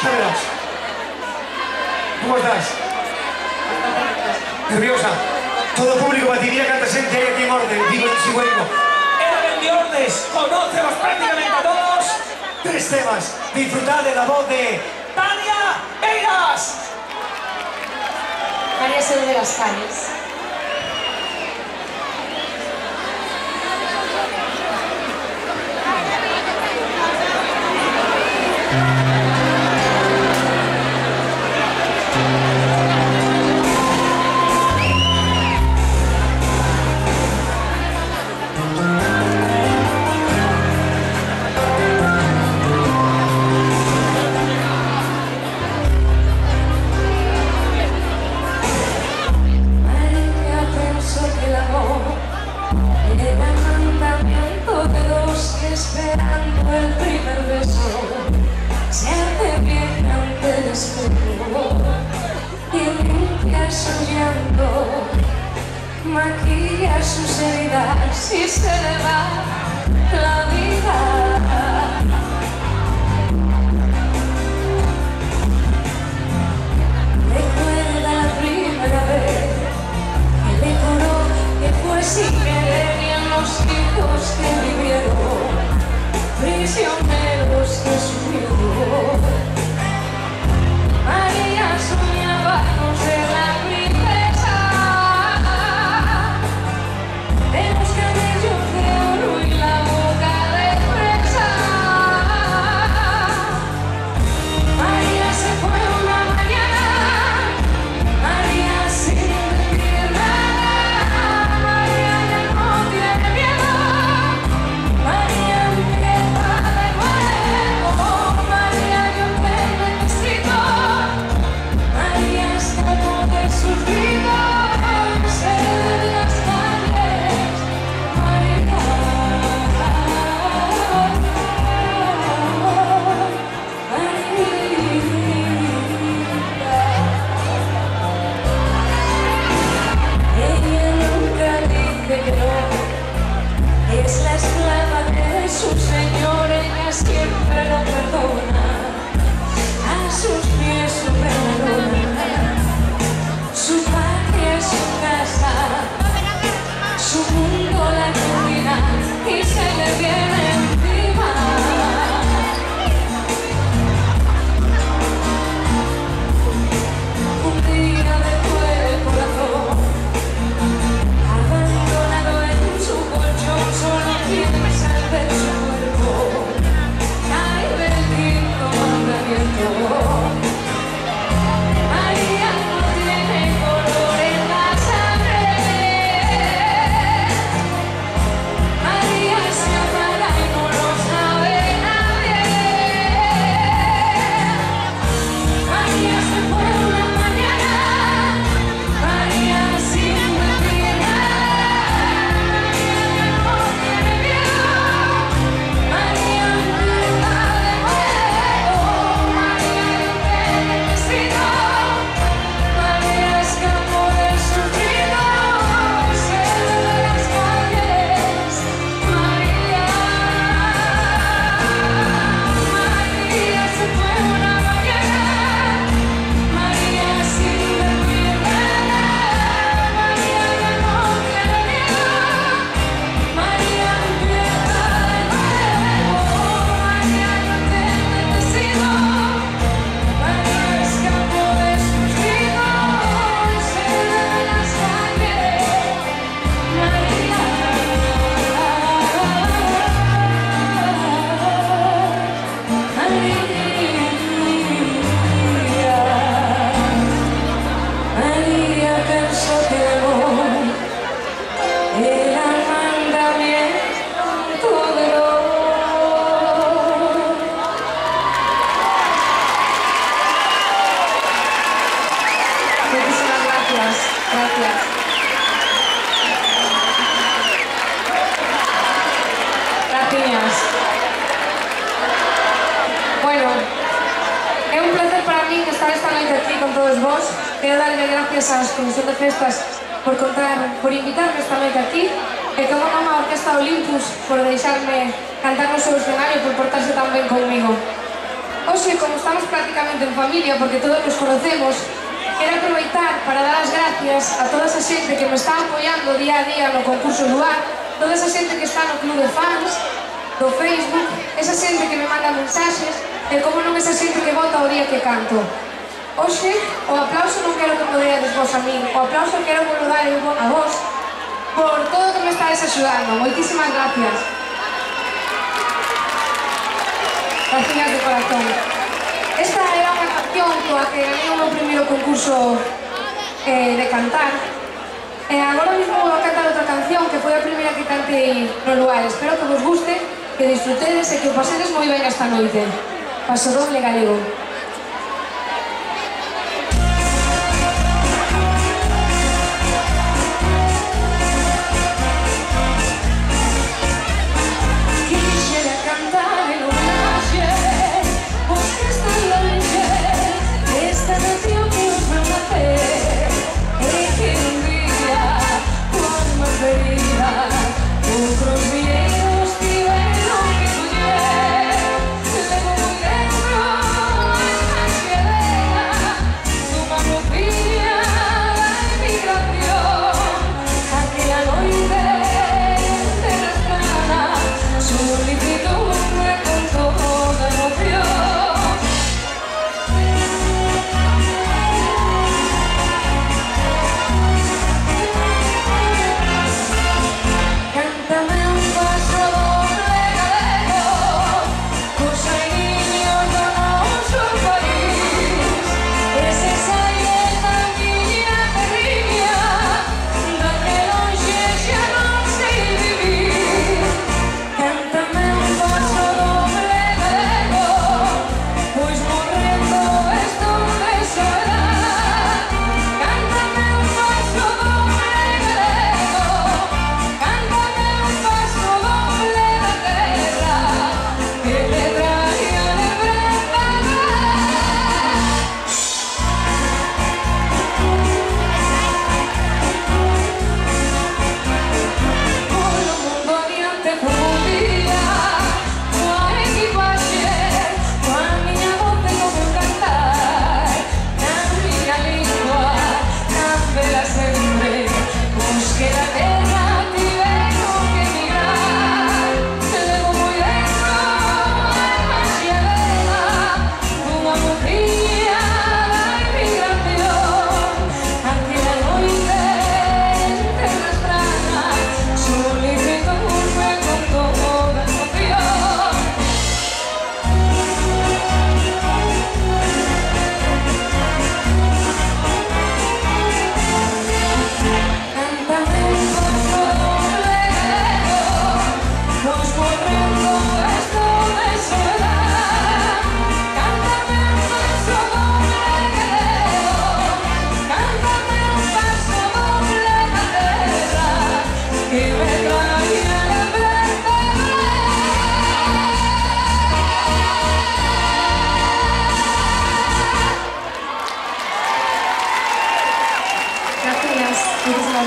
Xa verás. Como estás? Nerviosa? Todo o público batiría canta xente hai aquí en orde. Digo, sigo digo. Era ben de ordes, conócelos prácticamente a todos. 3 temas. Disfrutade da voz de Tania Beiras. María Sede de las Calles. Esperando el primer beso, se hace bien ante el espejo y limpia su llanto, maquilla sus heridas y se le va la vida. Recuerda la primera vez que le juró que fue sin querer y en los hijos que vivieron prisioneros de su miedo. María soñaba con ser la princesa de los cabellos de oro y la boca de fresa. María se fue una mañana, María sin decir nada. María ya no tiene miedo, María es la esclava de su señor, ella siempre lo perdona, a sus pies su perdona, su patria es su casa, su mundo la cocina y se le viene encima. Un día dejó el corazón abandonado en su colchón, solo piensa en ver su cuerpo caer del quinto mandamiento. María no tiene color en la sangre, María se apaga y no lo sabe nadie. María se fue una mañana, María sin decir nada. María no tiene miedo, María empieza de nuevo. María no necesita, María escapó de sus vidas, se de las calles. María se fue una mañana, María sin decir nada. María ya no tiene miedo, María empieza de nuevo. María no te necesito, María escapó de sus vidas, se de las calles. María, María pensó que el amor era mandamiento de Dios. Muchísimas gracias. Gracias. Gracias. Bueno, é un placer para mí estar esta noite aquí con todos vos. Quero darle gracias á Comisión de Festas por invitarme esta noite aquí, e como non a Orquesta Olympus por deixarme cantar no seu escenario, por portarse tan ben conmigo. Hoxe, como estamos prácticamente en familia, porque todos nos conocemos, quero aproveitar para dar as gracias a toda esa xente que me está apoiando día a día no concurso Luar, toda esa xente que está no club de fans, do Facebook, esa xente que me manda mensaxes, e como non esa xente que vota o día que canto. Hoxe, o aplauso non quero que me deades vos a min, o aplauso quero que lo dar a vos por todo o que me estáis axudando. Moitísimas gracias. Gracias de corazón. Esta era unha canción coa que ganei o meu primeiro concurso de cantar. Agora mesmo vou a cantar outra canción que foi a primeira que cantei no Luar. Espero que vos guste, que disfrutedes e que o pasedes moi ben esta noite. Paso doble galego.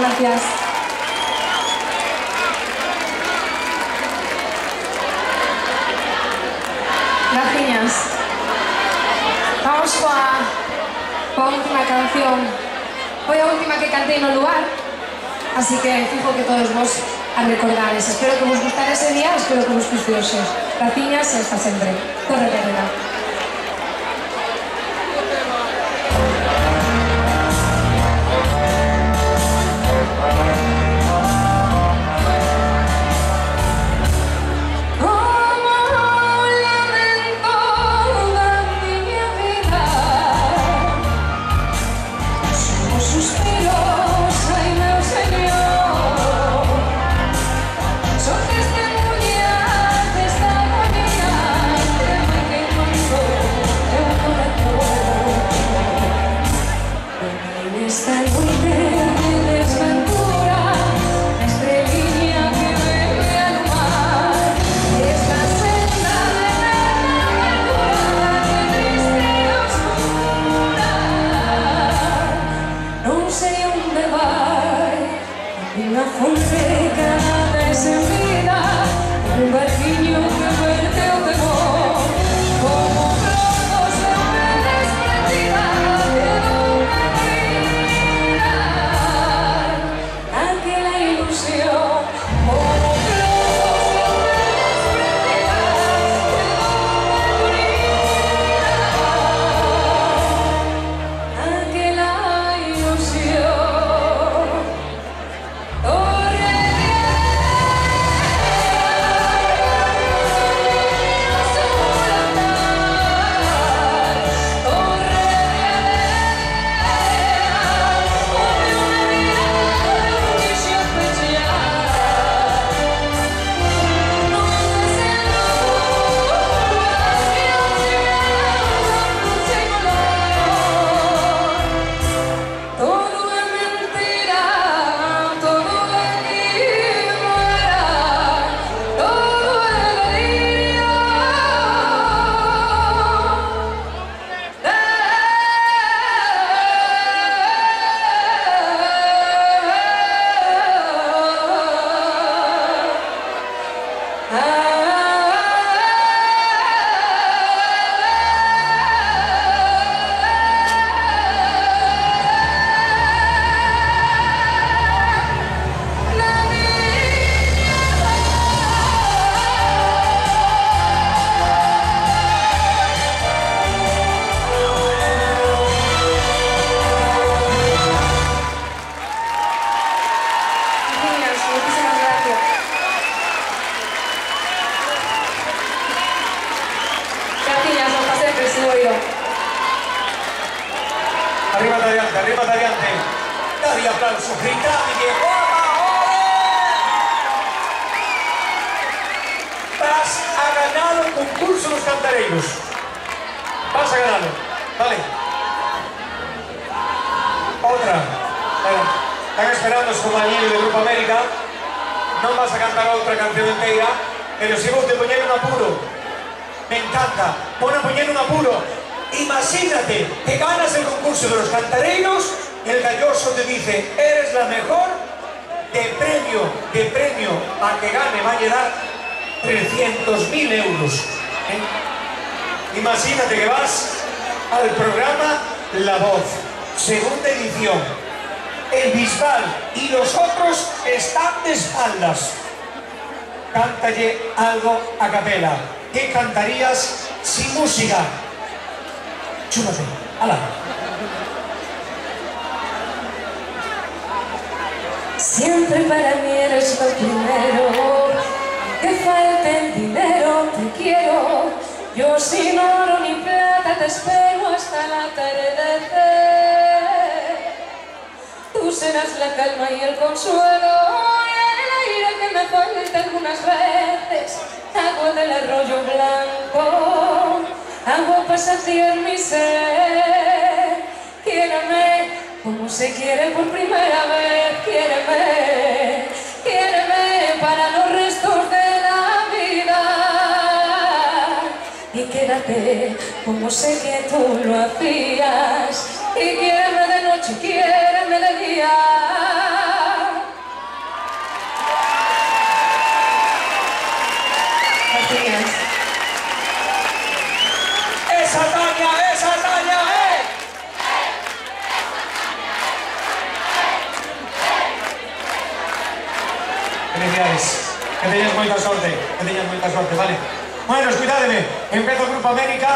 Gracias. Graciñas. Vamos coa última canción. Foi a última que cantei no Luar, así que fijo que todos vos a recordades. Espero que vos gustara ese día, espero que vos guste hoxe. Graciñas e hasta sempre. Torre Guerrera. Son testemunhas desta agonía, que Arriba adiante, arriba adiante. Dadle aplauso, gritad que guapa, ¡ole! Vas a ganar el concurso de los cantareiros. Vas a ganarlo, vale. Otra. Están esperando os compañeros del Grupo América. Non vas a cantar outra canción inteira, pero si vos te poñer un apuro. Me encanta. Pon a poñer un apuro. Imagínate que ganas el concurso de los cantareiros y el galloso te dice, eres la mejor, de premio a que gane va a llegar 300.000 euros. Imagínate que vas al programa La Voz, segunda edición. El Bisbal y los otros están de espaldas. Cántalle algo a capela. ¿Qué cantarías sin música? Chúpate, ¡hala! Siempre para mí eres lo primero, que falte el dinero, te quiero. Yo sin oro ni plata te espero hasta el atardecer. Tú serás la calma y el consuelo, y el aire que me falta algunas veces. Agua del arroyo blanco, agua pasajera en mi ser. Quiéreme como se quiere por primera vez. Quiéreme, quiéreme para los restos de la vida. Y quédate como sé que tú lo hacías. Y quiéreme de noche, quiéreme de día. Gracias. ¡Esa Tania, esa Tania, eh! Felicidades. Que teñas moita sorte, vale? Bueno, cuidádeme. Empezo o Grupo América.